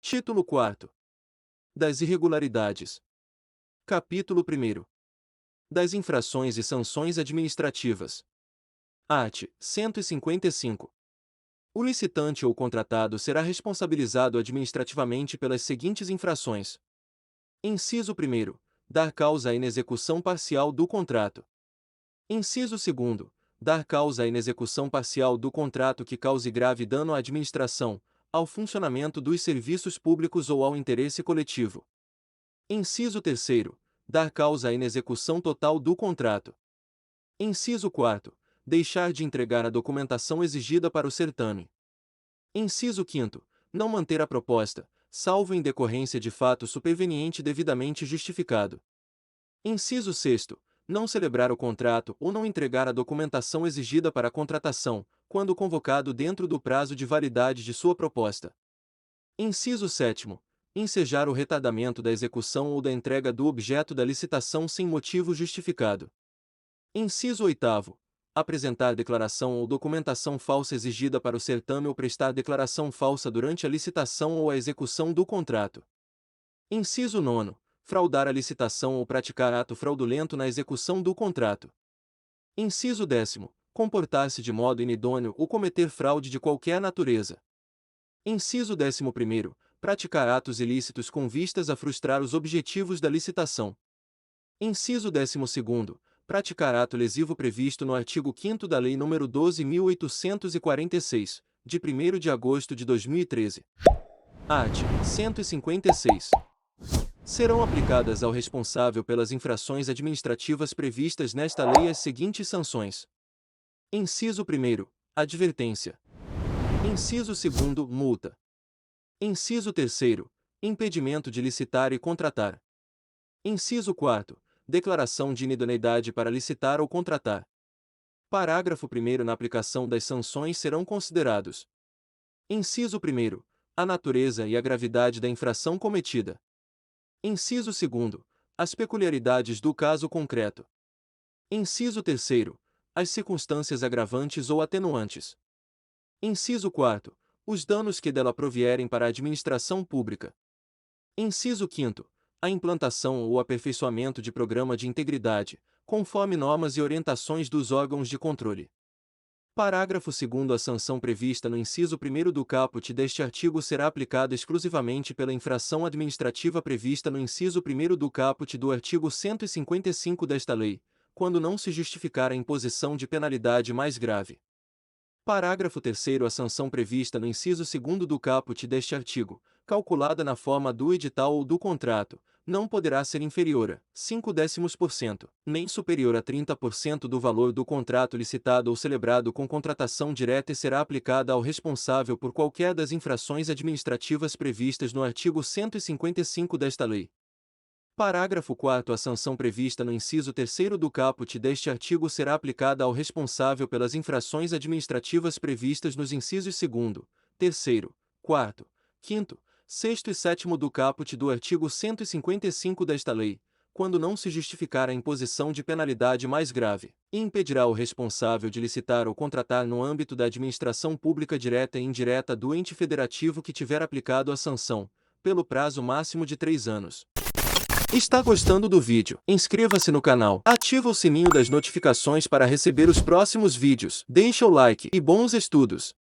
Título 4. Das irregularidades. Capítulo 1. Das infrações e sanções administrativas. Art. 155. O licitante ou contratado será responsabilizado administrativamente pelas seguintes infrações. Inciso 1. Dar causa à inexecução parcial do contrato. Inciso 2. Dar causa à inexecução parcial do contrato que cause grave dano à administração, ao funcionamento dos serviços públicos ou ao interesse coletivo. Inciso 3. Dar causa à inexecução total do contrato. Inciso 4. Deixar de entregar a documentação exigida para o certame. Inciso 5. Não manter a proposta, salvo em decorrência de fato superveniente devidamente justificado. Inciso 6. Não celebrar o contrato ou não entregar a documentação exigida para a contratação, quando convocado dentro do prazo de validade de sua proposta. Inciso 7. Ensejar o retardamento da execução ou da entrega do objeto da licitação sem motivo justificado. Inciso 8. Apresentar declaração ou documentação falsa exigida para o certame ou prestar declaração falsa durante a licitação ou a execução do contrato. Inciso 9. Fraudar a licitação ou praticar ato fraudulento na execução do contrato. Inciso 10. Comportar-se de modo inidôneo ou cometer fraude de qualquer natureza. Inciso 11. Praticar atos ilícitos com vistas a frustrar os objetivos da licitação. Inciso 12. Praticar ato lesivo previsto no artigo 5º da Lei nº 12.846, de 1º de agosto de 2013. Art. 156. Serão aplicadas ao responsável pelas infrações administrativas previstas nesta lei as seguintes sanções. Inciso 1. Advertência. Inciso 2. Multa. Inciso 3. Impedimento de licitar e contratar. Inciso 4. Declaração de inidoneidade para licitar ou contratar. Parágrafo 1º. Na aplicação das sanções serão considerados. Inciso 1. A natureza e a gravidade da infração cometida. Inciso 2. As peculiaridades do caso concreto. Inciso 3. As circunstâncias agravantes ou atenuantes. Inciso 4. Os danos que dela provierem para a administração pública. Inciso 5º. A implantação ou aperfeiçoamento de programa de integridade, conforme normas e orientações dos órgãos de controle. Parágrafo 2º. A sanção prevista no inciso 1º do caput deste artigo será aplicada exclusivamente pela infração administrativa prevista no inciso 1º do caput do artigo 155 desta lei, quando não se justificar a imposição de penalidade mais grave. Parágrafo 3º. A sanção prevista no inciso 2º do caput deste artigo, calculada na forma do edital ou do contrato, não poderá ser inferior a 0,5%, nem superior a 30% do valor do contrato licitado ou celebrado com contratação direta e será aplicada ao responsável por qualquer das infrações administrativas previstas no artigo 155 desta lei. Parágrafo 4º. A sanção prevista no inciso 3º do caput deste artigo será aplicada ao responsável pelas infrações administrativas previstas nos incisos 2º, 3º, 4º, 5º, 6º e 7º do caput do artigo 155 desta lei, quando não se justificar a imposição de penalidade mais grave, e impedirá o responsável de licitar ou contratar no âmbito da administração pública direta e indireta do ente federativo que tiver aplicado a sanção, pelo prazo máximo de 3 anos. Está gostando do vídeo? Inscreva-se no canal, ativa o sininho das notificações para receber os próximos vídeos, deixa o like e bons estudos!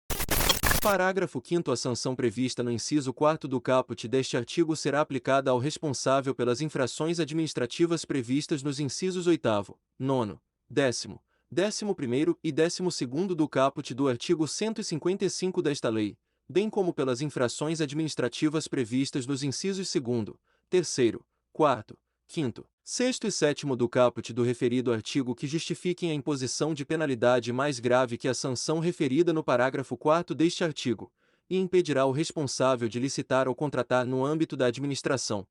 Parágrafo 5º. A sanção prevista no inciso 4º do caput deste artigo será aplicada ao responsável pelas infrações administrativas previstas nos incisos 8º, 9º, 10º, 11º e 12º do caput do artigo 155 desta lei, bem como pelas infrações administrativas previstas nos incisos 2º, 3º, 4º, 5º, 6º e 7º do caput do referido artigo que justifiquem a imposição de penalidade mais grave que a sanção referida no parágrafo 4º deste artigo, e impedirá o responsável de licitar ou contratar no âmbito da administração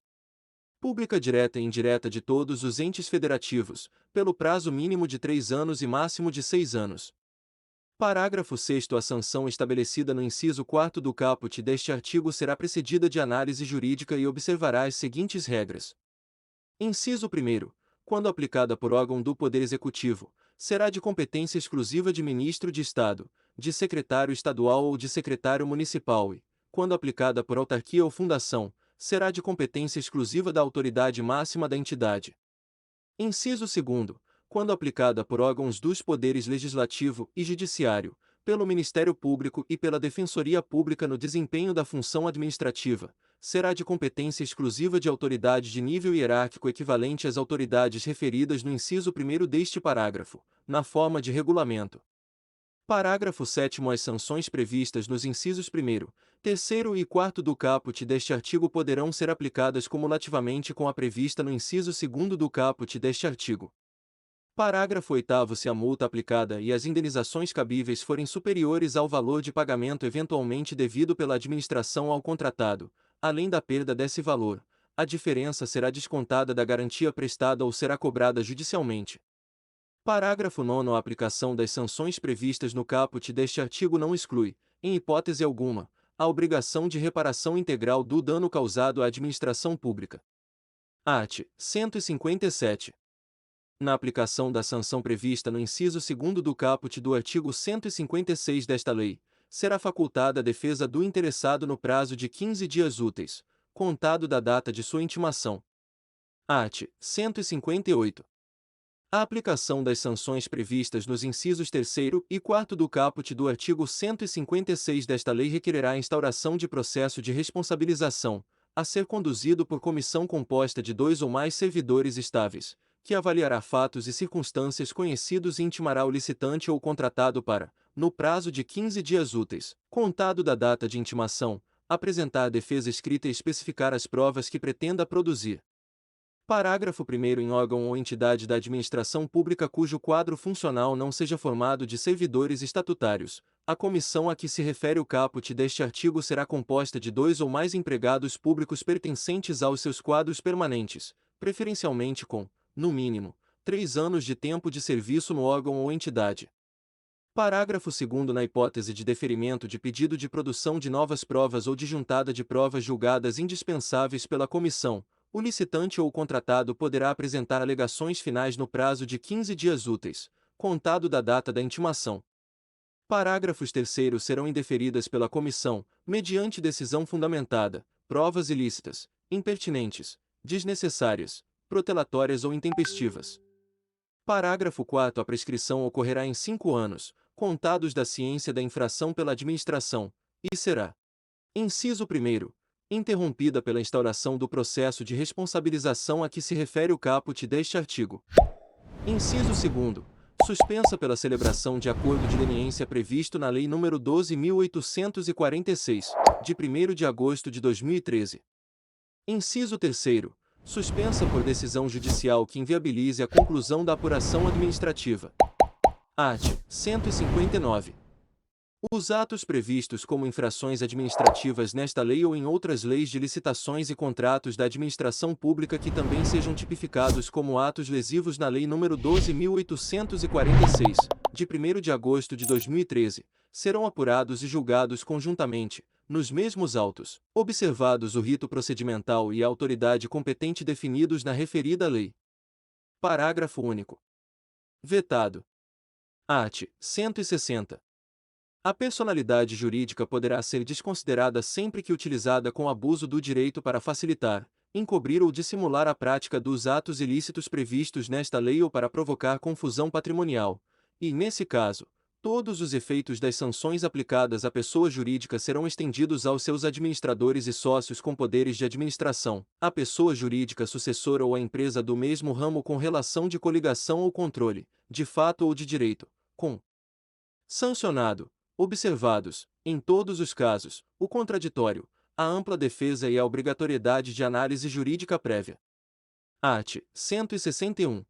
pública direta e indireta de todos os entes federativos, pelo prazo mínimo de 3 anos e máximo de 6 anos. Parágrafo 6º. A sanção estabelecida no inciso 4º do caput deste artigo será precedida de análise jurídica e observará as seguintes regras. Inciso 1º. Quando aplicada por órgão do Poder Executivo, será de competência exclusiva de Ministro de Estado, de Secretário Estadual ou de Secretário Municipal e, quando aplicada por autarquia ou fundação, será de competência exclusiva da autoridade máxima da entidade. Inciso 2º, quando aplicada por órgãos dos poderes legislativo e judiciário, pelo Ministério Público e pela Defensoria Pública no desempenho da função administrativa, será de competência exclusiva de autoridade de nível hierárquico equivalente às autoridades referidas no inciso 1º deste parágrafo, na forma de regulamento. Parágrafo 7º. As sanções previstas nos incisos 1º, 3º e 4º do caput deste artigo poderão ser aplicadas cumulativamente com a prevista no inciso 2º do caput deste artigo. Parágrafo 8º. Se a multa aplicada e as indenizações cabíveis forem superiores ao valor de pagamento eventualmente devido pela administração ao contratado, além da perda desse valor, a diferença será descontada da garantia prestada ou será cobrada judicialmente. Parágrafo 9º. A aplicação das sanções previstas no caput deste artigo não exclui, em hipótese alguma, a obrigação de reparação integral do dano causado à administração pública. Art. 157. Na aplicação da sanção prevista no inciso 2º do caput do artigo 156 desta lei, será facultada a defesa do interessado no prazo de 15 dias úteis, contado da data de sua intimação. Art. 158. A aplicação das sanções previstas nos incisos 3º e 4º do caput do artigo 156 desta lei requererá a instauração de processo de responsabilização, a ser conduzido por comissão composta de 2 ou mais servidores estáveis, que avaliará fatos e circunstâncias conhecidos e intimará o licitante ou contratado para, no prazo de 15 dias úteis, contado da data de intimação, apresentar defesa escrita e especificar as provas que pretenda produzir. Parágrafo 1º. Em órgão ou entidade da administração pública cujo quadro funcional não seja formado de servidores estatutários, a comissão a que se refere o caput deste artigo será composta de 2 ou mais empregados públicos pertencentes aos seus quadros permanentes, preferencialmente com, no mínimo, 3 anos de tempo de serviço no órgão ou entidade. Parágrafo 2º. Na hipótese de deferimento de pedido de produção de novas provas ou de juntada de provas julgadas indispensáveis pela comissão, o licitante ou o contratado poderá apresentar alegações finais no prazo de 15 dias úteis, contado da data da intimação. Parágrafos 3º. Serão indeferidas pela comissão, mediante decisão fundamentada, provas ilícitas, impertinentes, desnecessárias, protelatórias ou intempestivas. Parágrafo 4º. A prescrição ocorrerá em 5 anos, contados da ciência da infração pela administração, e será: inciso 1º. Interrompida pela instauração do processo de responsabilização a que se refere o caput deste artigo. Inciso 2º. Suspensa pela celebração de acordo de leniência previsto na Lei nº 12.846, de 1º de agosto de 2013. Inciso 3º. Suspensa por decisão judicial que inviabilize a conclusão da apuração administrativa. Art. 159. Os atos previstos como infrações administrativas nesta lei ou em outras leis de licitações e contratos da administração pública que também sejam tipificados como atos lesivos na Lei nº 12.846, de 1º de agosto de 2013, serão apurados e julgados conjuntamente, nos mesmos autos, observados o rito procedimental e a autoridade competente definidos na referida lei. Parágrafo único. Vetado. Art. 160. A personalidade jurídica poderá ser desconsiderada sempre que utilizada com abuso do direito para facilitar, encobrir ou dissimular a prática dos atos ilícitos previstos nesta lei ou para provocar confusão patrimonial, e, nesse caso, todos os efeitos das sanções aplicadas à pessoa jurídica serão estendidos aos seus administradores e sócios com poderes de administração, à pessoa jurídica sucessora ou à empresa do mesmo ramo com relação de coligação ou controle, de fato ou de direito, com sancionado, observados, em todos os casos, o contraditório, a ampla defesa e a obrigatoriedade de análise jurídica prévia. Art. 161.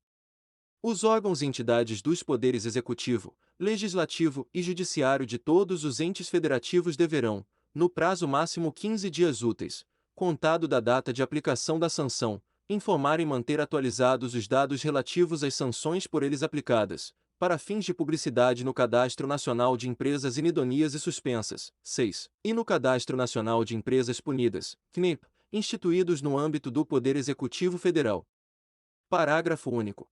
Os órgãos e entidades dos poderes executivo, legislativo e judiciário de todos os entes federativos deverão, no prazo máximo 15 dias úteis, contado da data de aplicação da sanção, informar e manter atualizados os dados relativos às sanções por eles aplicadas, para fins de publicidade no Cadastro Nacional de Empresas Inidôneas e Suspensas, 6, e no Cadastro Nacional de Empresas Punidas, CNEP, instituídos no âmbito do Poder Executivo Federal. Parágrafo único.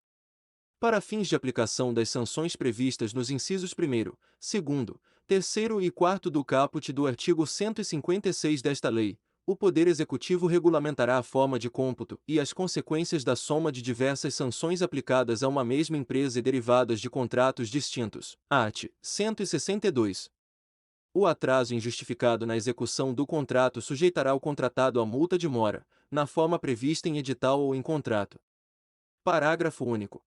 Para fins de aplicação das sanções previstas nos incisos 1º, 2º, Terceiro e quarto do caput do artigo 156 desta lei, o Poder Executivo regulamentará a forma de cômputo e as consequências da soma de diversas sanções aplicadas a uma mesma empresa e derivadas de contratos distintos. Art. 162. O atraso injustificado na execução do contrato sujeitará o contratado a multa de mora, na forma prevista em edital ou em contrato. Parágrafo único.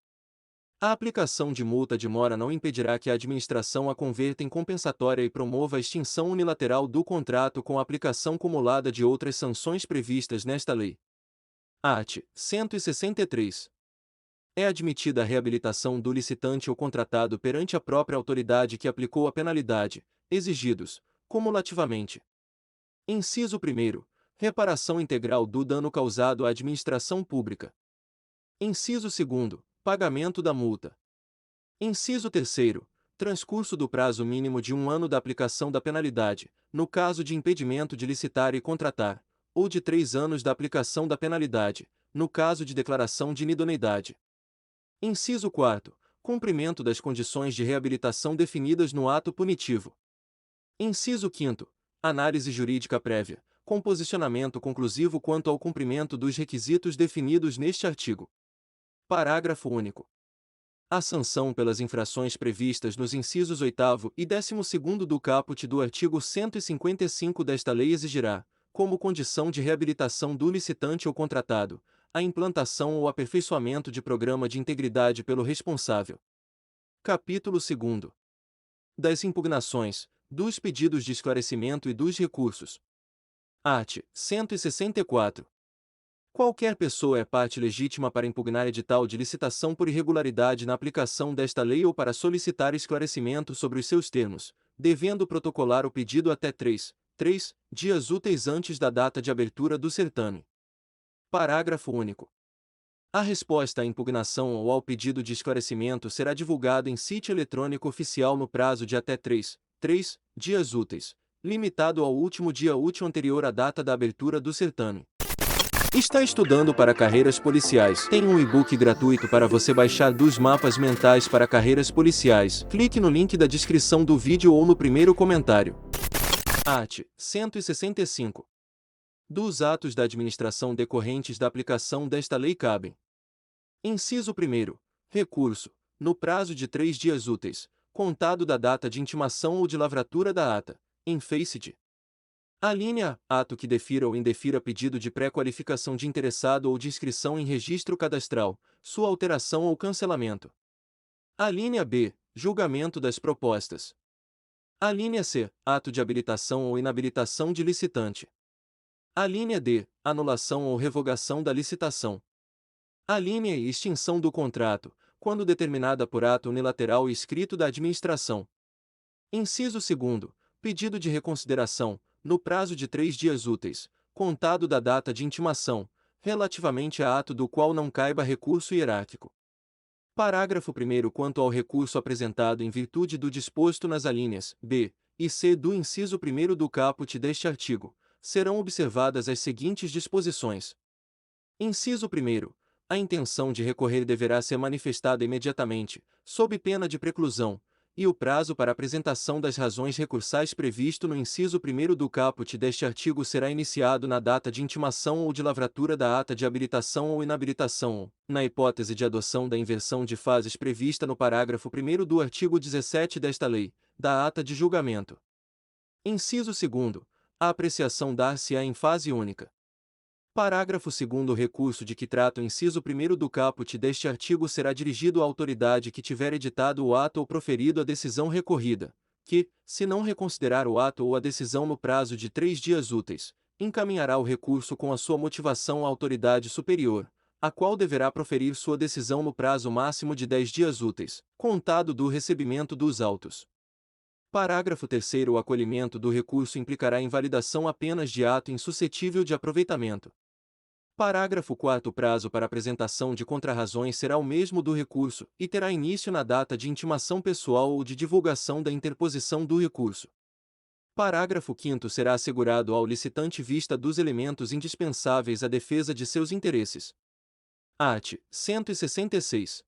A aplicação de multa de mora não impedirá que a administração a converta em compensatória e promova a extinção unilateral do contrato com a aplicação cumulada de outras sanções previstas nesta lei. Art. 163. É admitida a reabilitação do licitante ou contratado perante a própria autoridade que aplicou a penalidade, exigidos, cumulativamente. Inciso 1º. Reparação integral do dano causado à administração pública. Inciso 2º. Pagamento da multa. Inciso 3º. Transcurso do prazo mínimo de 1 ano da aplicação da penalidade, no caso de impedimento de licitar e contratar, ou de 3 anos da aplicação da penalidade, no caso de declaração de inidoneidade. Inciso 4º. Cumprimento das condições de reabilitação definidas no ato punitivo. Inciso 5º. Análise jurídica prévia, com posicionamento conclusivo quanto ao cumprimento dos requisitos definidos neste artigo. Parágrafo único. A sanção pelas infrações previstas nos incisos 8º e 12º do caput do artigo 155 desta lei exigirá, como condição de reabilitação do licitante ou contratado, a implantação ou aperfeiçoamento de programa de integridade pelo responsável. Capítulo 2º. Das impugnações, dos pedidos de esclarecimento e dos recursos. Art. 164. Qualquer pessoa é parte legítima para impugnar edital de licitação por irregularidade na aplicação desta lei ou para solicitar esclarecimento sobre os seus termos, devendo protocolar o pedido até 3 dias úteis antes da data de abertura do certame. Parágrafo único. A resposta à impugnação ou ao pedido de esclarecimento será divulgada em sítio eletrônico oficial no prazo de até 3 dias úteis, limitado ao último dia útil anterior à data da abertura do certame. Está estudando para carreiras policiais? Tem um e-book gratuito para você baixar dos mapas mentais para carreiras policiais. Clique no link da descrição do vídeo ou no primeiro comentário. Art. 165. Dos atos da administração decorrentes da aplicação desta lei cabem. Inciso 1º. Recurso, no prazo de 3 dias úteis, contado da data de intimação ou de lavratura da ata, em face de. Alínea A. Ato que defira ou indefira pedido de pré-qualificação de interessado ou de inscrição em registro cadastral, sua alteração ou cancelamento. Alínea B. Julgamento das propostas. Alínea C. Ato de habilitação ou inabilitação de licitante. Alínea D. Anulação ou revogação da licitação. Alínea E. Extinção do contrato, quando determinada por ato unilateral e escrito da administração. Inciso 2º. Pedido de reconsideração, no prazo de 3 dias úteis, contado da data de intimação, relativamente a ato do qual não caiba recurso hierárquico. Parágrafo 1º. Quanto ao recurso apresentado em virtude do disposto nas alíneas B e C do inciso 1º do caput deste artigo, serão observadas as seguintes disposições. Inciso 1º. A intenção de recorrer deverá ser manifestada imediatamente, sob pena de preclusão, e o prazo para apresentação das razões recursais previsto no inciso 1º do caput deste artigo será iniciado na data de intimação ou de lavratura da ata de habilitação ou inabilitação ou, na hipótese de adoção da inversão de fases prevista no parágrafo 1º do artigo 17 desta lei, da ata de julgamento. Inciso 2º. A apreciação dar-se-á em fase única. Parágrafo 2º. O recurso de que trata o inciso 1º do caput deste artigo será dirigido à autoridade que tiver editado o ato ou proferido a decisão recorrida, que, se não reconsiderar o ato ou a decisão no prazo de 3 dias úteis, encaminhará o recurso com a sua motivação à autoridade superior, a qual deverá proferir sua decisão no prazo máximo de 10 dias úteis, contado do recebimento dos autos. Parágrafo 3º. O acolhimento do recurso implicará invalidação apenas de ato insuscetível de aproveitamento. Parágrafo 4º. O prazo para apresentação de contrarrazões será o mesmo do recurso, e terá início na data de intimação pessoal ou de divulgação da interposição do recurso. Parágrafo 5º. Será assegurado ao licitante vista dos elementos indispensáveis à defesa de seus interesses. Art. 166.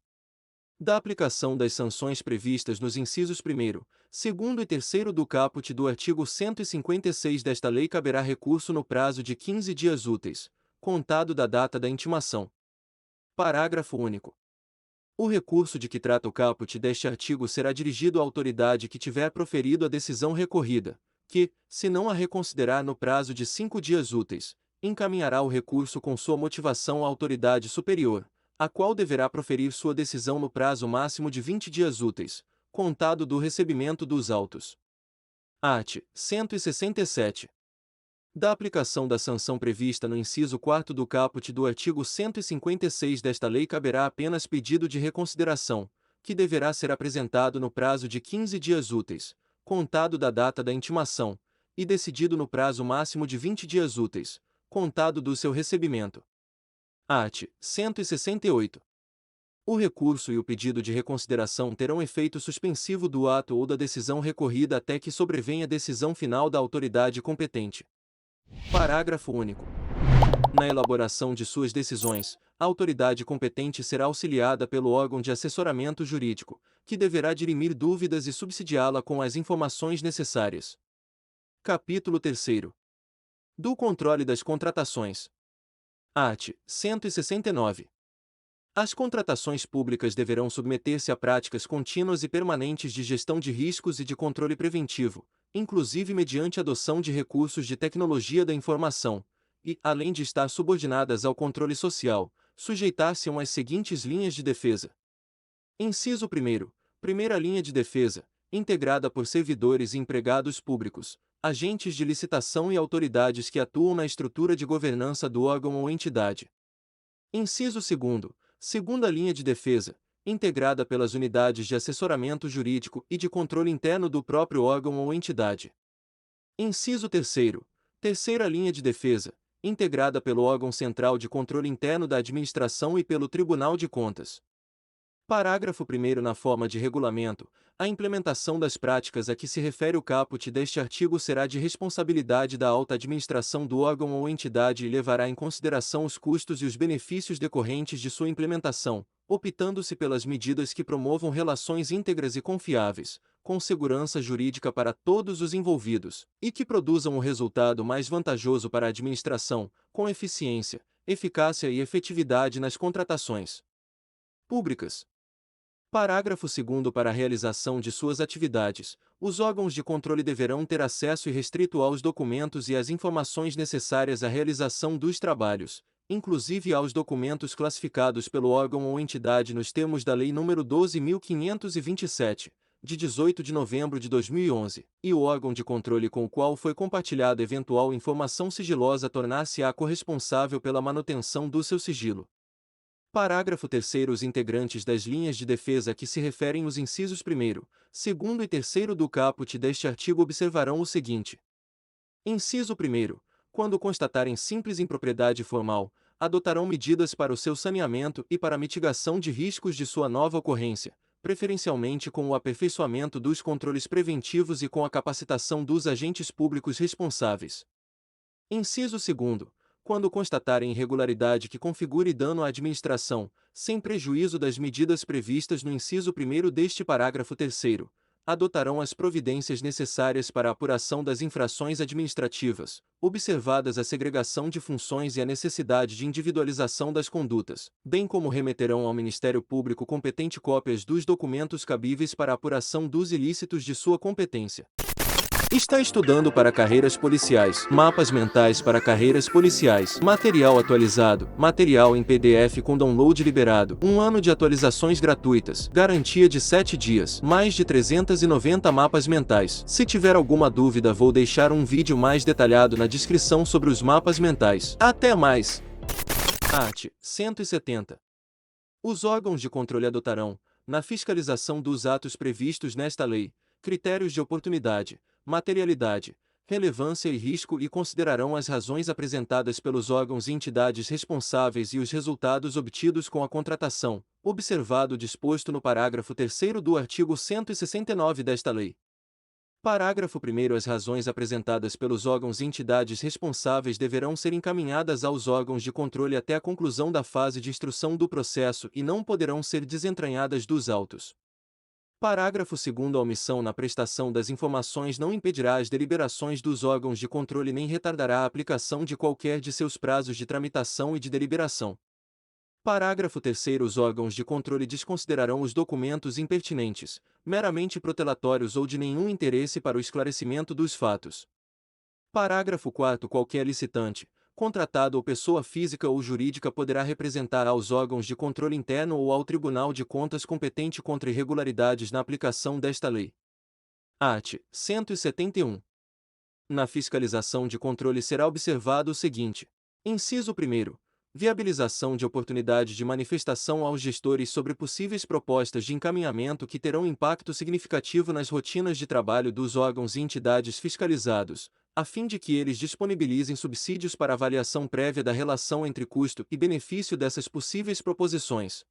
Da aplicação das sanções previstas nos incisos 1º, 2º e 3º do caput do artigo 156 desta lei caberá recurso no prazo de 15 dias úteis, contado da data da intimação. Parágrafo único. O recurso de que trata o caput deste artigo será dirigido à autoridade que tiver proferido a decisão recorrida, que, se não a reconsiderar no prazo de 5 dias úteis, encaminhará o recurso com sua motivação à autoridade superior, a qual deverá proferir sua decisão no prazo máximo de 20 dias úteis, contado do recebimento dos autos. Art. 167. Da aplicação da sanção prevista no inciso 4º do caput do artigo 156 desta lei caberá apenas pedido de reconsideração, que deverá ser apresentado no prazo de 15 dias úteis, contado da data da intimação, e decidido no prazo máximo de 20 dias úteis, contado do seu recebimento. Art. 168. O recurso e o pedido de reconsideração terão efeito suspensivo do ato ou da decisão recorrida até que sobrevenha a decisão final da autoridade competente. Parágrafo único. Na elaboração de suas decisões, a autoridade competente será auxiliada pelo órgão de assessoramento jurídico, que deverá dirimir dúvidas e subsidiá-la com as informações necessárias. Capítulo 3º. Do controle das contratações. Art. 169. As contratações públicas deverão submeter-se a práticas contínuas e permanentes de gestão de riscos e de controle preventivo, inclusive mediante adoção de recursos de tecnologia da informação, e, além de estar subordinadas ao controle social, sujeitar-se-ão às seguintes linhas de defesa. Inciso 1º. Primeira linha de defesa, integrada por servidores e empregados públicos, agentes de licitação e autoridades que atuam na estrutura de governança do órgão ou entidade. Inciso 2º. Segunda linha de defesa, integrada pelas unidades de assessoramento jurídico e de controle interno do próprio órgão ou entidade. Inciso 3º. Terceira linha de defesa, integrada pelo órgão central de controle interno da administração e pelo Tribunal de Contas. Parágrafo 1º. Na forma de regulamento, a implementação das práticas a que se refere o caput deste artigo será de responsabilidade da alta administração do órgão ou entidade e levará em consideração os custos e os benefícios decorrentes de sua implementação, optando-se pelas medidas que promovam relações íntegras e confiáveis, com segurança jurídica para todos os envolvidos, e que produzam o resultado mais vantajoso para a administração, com eficiência, eficácia e efetividade nas contratações públicas. Parágrafo 2º. Para a realização de suas atividades, os órgãos de controle deverão ter acesso irrestrito aos documentos e às informações necessárias à realização dos trabalhos, inclusive aos documentos classificados pelo órgão ou entidade nos termos da Lei nº 12.527, de 18 de novembro de 2011, e o órgão de controle com o qual foi compartilhada eventual informação sigilosa tornar-se-á corresponsável pela manutenção do seu sigilo. Parágrafo 3º. Os integrantes das linhas de defesa a que se referem os incisos 1º, 2º e 3º do caput deste artigo observarão o seguinte. Inciso 1º. Quando constatarem simples impropriedade formal, adotarão medidas para o seu saneamento e para a mitigação de riscos de sua nova ocorrência, preferencialmente com o aperfeiçoamento dos controles preventivos e com a capacitação dos agentes públicos responsáveis. Inciso 2º. Quando constatarem irregularidade que configure dano à administração, sem prejuízo das medidas previstas no inciso 1º deste parágrafo 3º, adotarão as providências necessárias para a apuração das infrações administrativas, observadas a segregação de funções e a necessidade de individualização das condutas, bem como remeterão ao Ministério Público competente cópias dos documentos cabíveis para a apuração dos ilícitos de sua competência. Está estudando para carreiras policiais, mapas mentais para carreiras policiais, material atualizado, material em PDF com download liberado, 1 ano de atualizações gratuitas, garantia de 7 dias, mais de 390 mapas mentais. Se tiver alguma dúvida, vou deixar um vídeo mais detalhado na descrição sobre os mapas mentais. Até mais! Art. 170. Os órgãos de controle adotarão, na fiscalização dos atos previstos nesta lei, critérios de oportunidade, materialidade, relevância e risco e considerarão as razões apresentadas pelos órgãos e entidades responsáveis e os resultados obtidos com a contratação, observado o disposto no parágrafo 3º do artigo 169 desta lei. Parágrafo 1º. As razões apresentadas pelos órgãos e entidades responsáveis deverão ser encaminhadas aos órgãos de controle até a conclusão da fase de instrução do processo e não poderão ser desentranhadas dos autos. Parágrafo 2º. A omissão na prestação das informações não impedirá as deliberações dos órgãos de controle nem retardará a aplicação de qualquer de seus prazos de tramitação e de deliberação. Parágrafo 3º. Os órgãos de controle desconsiderarão os documentos impertinentes, meramente protelatórios ou de nenhum interesse para o esclarecimento dos fatos. Parágrafo 4º. Qualquer licitante, contratado ou pessoa física ou jurídica poderá representar aos órgãos de controle interno ou ao Tribunal de Contas competente contra irregularidades na aplicação desta lei. Art. 171. Na fiscalização de controle será observado o seguinte. Inciso 1º. Viabilização de oportunidade de manifestação aos gestores sobre possíveis propostas de encaminhamento que terão impacto significativo nas rotinas de trabalho dos órgãos e entidades fiscalizados, a fim de que eles disponibilizem subsídios para avaliação prévia da relação entre custo e benefício dessas possíveis proposições.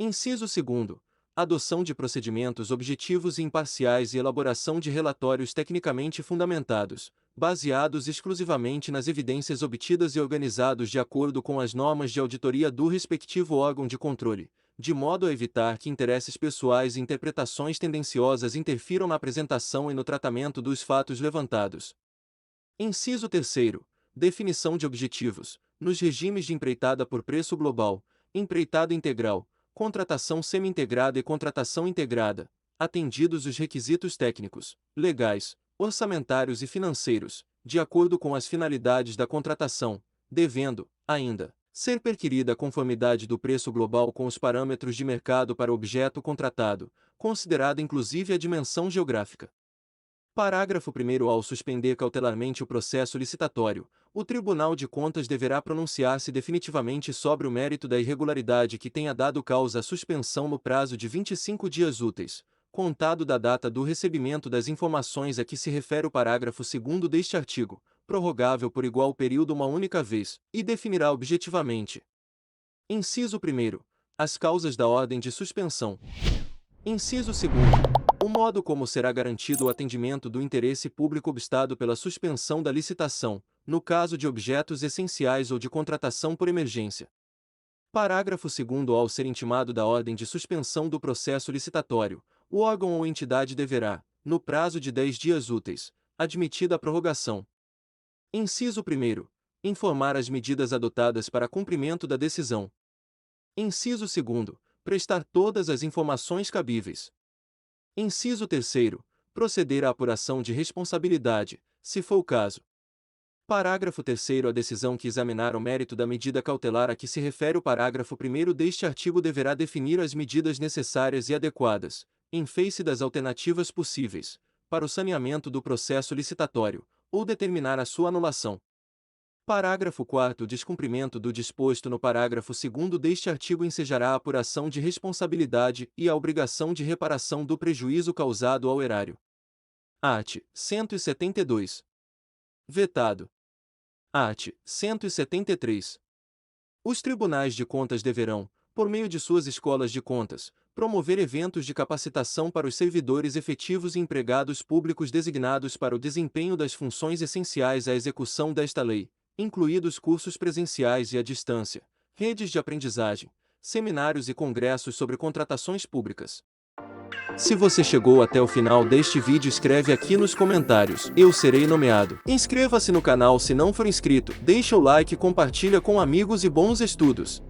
Inciso 2º. Adoção de procedimentos objetivos e imparciais e elaboração de relatórios tecnicamente fundamentados, baseados exclusivamente nas evidências obtidas e organizados de acordo com as normas de auditoria do respectivo órgão de controle, de modo a evitar que interesses pessoais e interpretações tendenciosas interfiram na apresentação e no tratamento dos fatos levantados. Inciso 3º. Definição de objetivos, nos regimes de empreitada por preço global, empreitada integral, contratação semi-integrada e contratação integrada, atendidos os requisitos técnicos, legais, orçamentários e financeiros, de acordo com as finalidades da contratação, devendo, ainda, ser perquirida a conformidade do preço global com os parâmetros de mercado para o objeto contratado, considerada inclusive a dimensão geográfica. Parágrafo 1º. Ao suspender cautelarmente o processo licitatório, o Tribunal de Contas deverá pronunciar-se definitivamente sobre o mérito da irregularidade que tenha dado causa à suspensão no prazo de 25 dias úteis, contado da data do recebimento das informações a que se refere o parágrafo 2º deste artigo, prorrogável por igual período uma única vez, e definirá objetivamente. Inciso 1º. As causas da ordem de suspensão. Inciso 2º. O modo como será garantido o atendimento do interesse público obstado pela suspensão da licitação, no caso de objetos essenciais ou de contratação por emergência. Parágrafo 2º. Ao ser intimado da ordem de suspensão do processo licitatório, o órgão ou entidade deverá, no prazo de 10 dias úteis, admitida a prorrogação. Inciso 1º. Informar as medidas adotadas para cumprimento da decisão. Inciso 2º. Prestar todas as informações cabíveis. Inciso 3º. Proceder à apuração de responsabilidade, se for o caso. Parágrafo 3º. A decisão que examinar o mérito da medida cautelar a que se refere o parágrafo 1º deste artigo deverá definir as medidas necessárias e adequadas, em face das alternativas possíveis, para o saneamento do processo licitatório, ou determinar a sua anulação. Parágrafo 4º. O descumprimento do disposto no parágrafo 2º deste artigo ensejará a apuração de responsabilidade e a obrigação de reparação do prejuízo causado ao erário. Art. 172. Vetado. Art. 173. Os tribunais de contas deverão, por meio de suas escolas de contas, promover eventos de capacitação para os servidores efetivos e empregados públicos designados para o desempenho das funções essenciais à execução desta lei, incluídos cursos presenciais e à distância, redes de aprendizagem, seminários e congressos sobre contratações públicas. Se você chegou até o final deste vídeo, escreve aqui nos comentários, eu serei nomeado. Inscreva-se no canal se não for inscrito, deixa o like e compartilha com amigos e bons estudos.